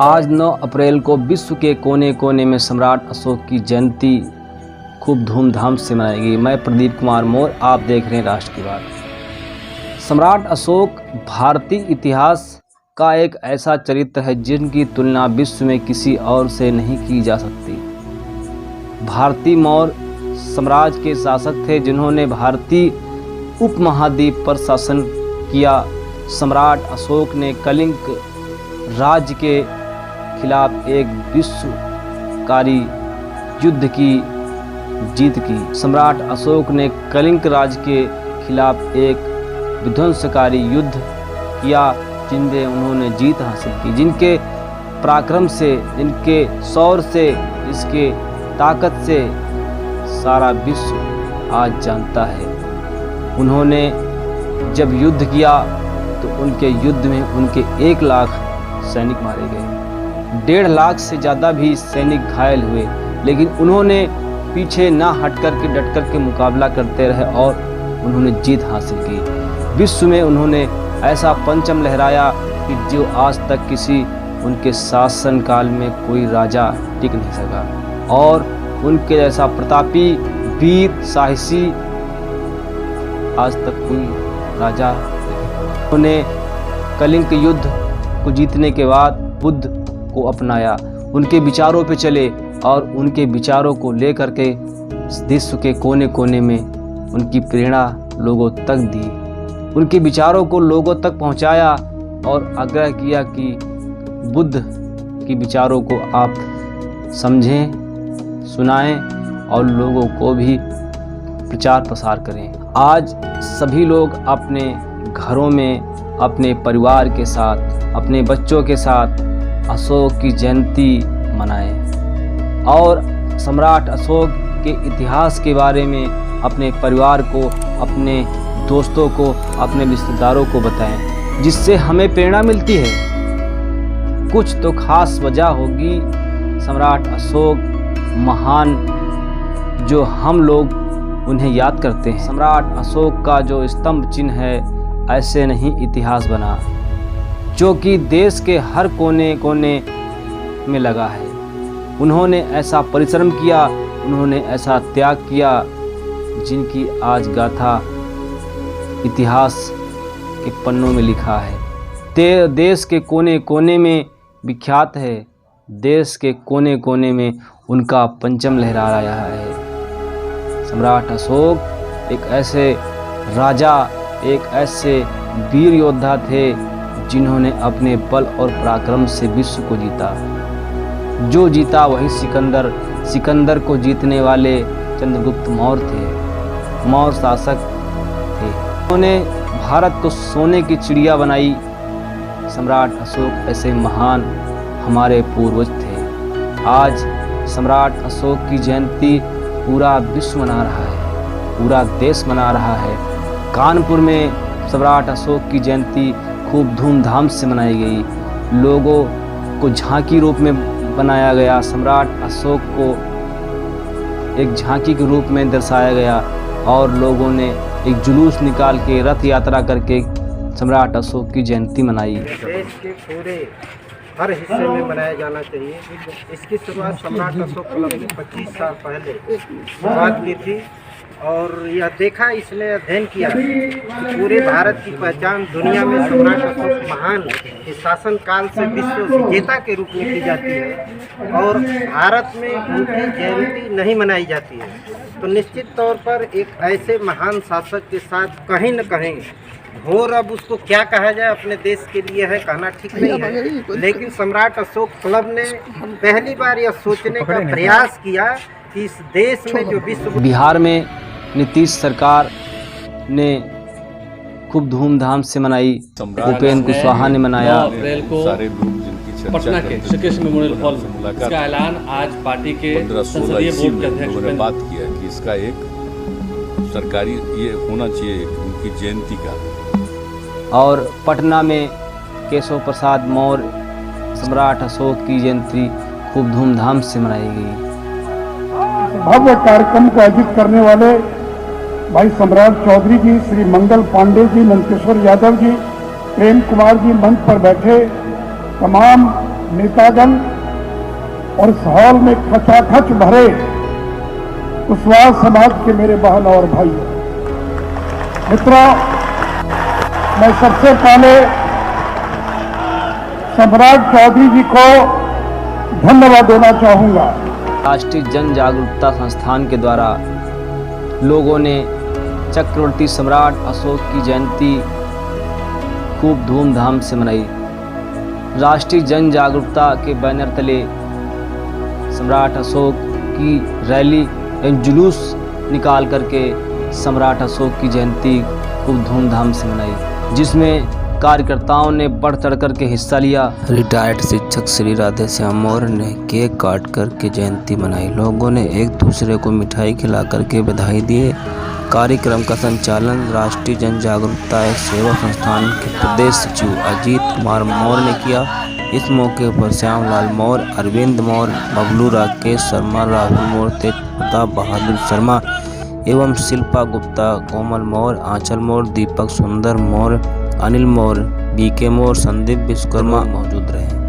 आज 9 अप्रैल को विश्व के कोने कोने में सम्राट अशोक की जयंती खूब धूमधाम से मनाई गई। मैं प्रदीप कुमार मोर, आप देख रहे हैं राष्ट्र की बात। सम्राट अशोक भारतीय इतिहास का एक ऐसा चरित्र है जिनकी तुलना विश्व में किसी और से नहीं की जा सकती। भारतीय मौर्य साम्राज्य के शासक थे जिन्होंने भारतीय उपमहाद्वीप पर शासन किया। सम्राट अशोक ने कलिंग राज्य के खिलाफ एक विश्वकारी युद्ध की जीत की। सम्राट अशोक ने कलिंग राज्य के खिलाफ एक विध्वंसकारी युद्ध किया जिनसे उन्होंने जीत हासिल की, जिनके पराक्रम से, जिनके शौर्य से, जिसके ताकत से सारा विश्व आज जानता है। उन्होंने जब युद्ध किया तो उनके युद्ध में उनके 1 लाख सैनिक मारे गए, 1.5 लाख से ज़्यादा भी सैनिक घायल हुए, लेकिन उन्होंने पीछे ना हट कर के डट कर के मुकाबला करते रहे और उन्होंने जीत हासिल की। विश्व में उन्होंने ऐसा परचम लहराया कि जो आज तक किसी उनके शासनकाल में कोई राजा टिक नहीं सका, और उनके जैसा प्रतापी, वीर, साहसी आज तक कोई राजा। उन्होंने कलिंग युद्ध को जीतने के बाद बुद्ध को अपनाया, उनके विचारों पे चले और उनके विचारों को लेकर के विश्व के कोने कोने में उनकी प्रेरणा लोगों तक दी, उनके विचारों को लोगों तक पहुंचाया और आग्रह किया कि बुद्ध के विचारों को आप समझें, सुनाएं और लोगों को भी प्रचार प्रसार करें। आज सभी लोग अपने घरों में अपने परिवार के साथ, अपने बच्चों के साथ अशोक की जयंती मनाएं और सम्राट अशोक के इतिहास के बारे में अपने परिवार को, अपने दोस्तों को, अपने रिश्तेदारों को बताएं, जिससे हमें प्रेरणा मिलती है। कुछ तो खास वजह होगी सम्राट अशोक महान जो हम लोग उन्हें याद करते हैं। सम्राट अशोक का जो स्तंभ चिन्ह है ऐसे नहीं इतिहास बना, जो कि देश के हर कोने कोने में लगा है। उन्होंने ऐसा परिश्रम किया, उन्होंने ऐसा त्याग किया जिनकी आज गाथा इतिहास के पन्नों में लिखा है। देश के कोने कोने में विख्यात है, देश के कोने कोने में उनका परचम लहरा रहा है। सम्राट अशोक एक ऐसे राजा, एक ऐसे वीर योद्धा थे जिन्होंने अपने बल और पराक्रम से विश्व को जीता। जो जीता वही सिकंदर को जीतने वाले चंद्रगुप्त मौर्य थे, मौर्य शासक थे। उन्होंने भारत को सोने की चिड़िया बनाई। सम्राट अशोक ऐसे महान हमारे पूर्वज थे। आज सम्राट अशोक की जयंती पूरा विश्व मना रहा है, पूरा देश मना रहा है। कानपुर में सम्राट अशोक की जयंती खूब धूमधाम से मनाई गई। लोगों को झांकी रूप में बनाया गया, सम्राट अशोक को एक झांकी के रूप में दर्शाया गया और लोगों ने एक जुलूस निकाल के रथ यात्रा करके सम्राट अशोक की जयंती मनाई। देश के पूरे हर हिस्से में मनाया जाना चाहिए। इसकी शुरुआत सम्राट अशोक क्लब ने 25 साल पहले शुरुआत की थी और यह देखा, इसने अध्ययन किया कि पूरे भारत की पहचान दुनिया में सम्राट अशोक महान के शासन काल से विश्व विजेता के रूप में की जाती है और भारत में उनकी जयंती नहीं मनाई जाती है। तो निश्चित तौर पर एक ऐसे महान शासक के साथ कहीं न कहीं घोर, अब उसको क्या कहा जाए, अपने देश के लिए है कहना ठीक नहीं है, लेकिन सम्राट अशोक क्लब ने पहली बार यह सोचने का प्रयास किया कि इस देश में जो विश्व। बिहार में नीतीश सरकार ने खूब धूमधाम से मनाई, उपेंद्र कुशवाहा ने मनाया। अप्रैल को पटना के श्री कृष्ण मेमोरियल हॉल में इसका ऐलान आज पार्टी के संसदीय बोर्ड के अध्यक्ष उन्होंने बात किया कि इसका एक सरकारी ये होना चाहिए उनकी जयंती का। और पटना में केशव प्रसाद मौर्य सम्राट अशोक की जयंती खूब धूमधाम से मनाई गई। भव्य कार्यक्रम को आयोजित करने वाले भाई सम्राट चौधरी जी, श्री मंगल पांडे जी, नंदकिशोर यादव जी, प्रेम कुमार जी, मंच पर बैठे तमाम नेतागण और इस हॉल में खचाखच भरे कुशवाहा समाज के मेरे बहन और भाई मित्रों, मैं सबसे पहले सम्राट चौधरी जी को धन्यवाद देना चाहूंगा। राष्ट्रीय जन जागरूकता संस्थान के द्वारा लोगों ने चक्रवर्ती सम्राट अशोक की जयंती खूब धूमधाम से मनाई। राष्ट्रीय जन जागरूकता के बैनर तले सम्राट अशोक की रैली एवं जुलूस निकाल करके सम्राट अशोक की जयंती खूब धूमधाम से मनाई, जिसमें कार्यकर्ताओं ने बढ़ चढ़ कर के हिस्सा लिया। रिटायर्ड शिक्षक श्री राधे श्याम मौर्य ने केक काट कर के जयंती मनाई। लोगों ने एक दूसरे को मिठाई खिला करके बधाई दिए। कार्यक्रम का संचालन राष्ट्रीय जन जागरूकता सेवा संस्थान के प्रदेश सचिव अजीत कुमार मौर्य ने किया। इस मौके पर श्यामलाल मौर्य, अरविंद मौर्य, बबलू राकेश शर्मा, राहुल मौर्य, तेज प्रताप बहादुर शर्मा एवं शिल्पा गुप्ता, कोमल मौर्य, आंचल मौर्य, दीपक सुंदर मौर्य, अनिल मौर्य, बीके मौर्य, संदीप विश्वकर्मा मौजूद रहे।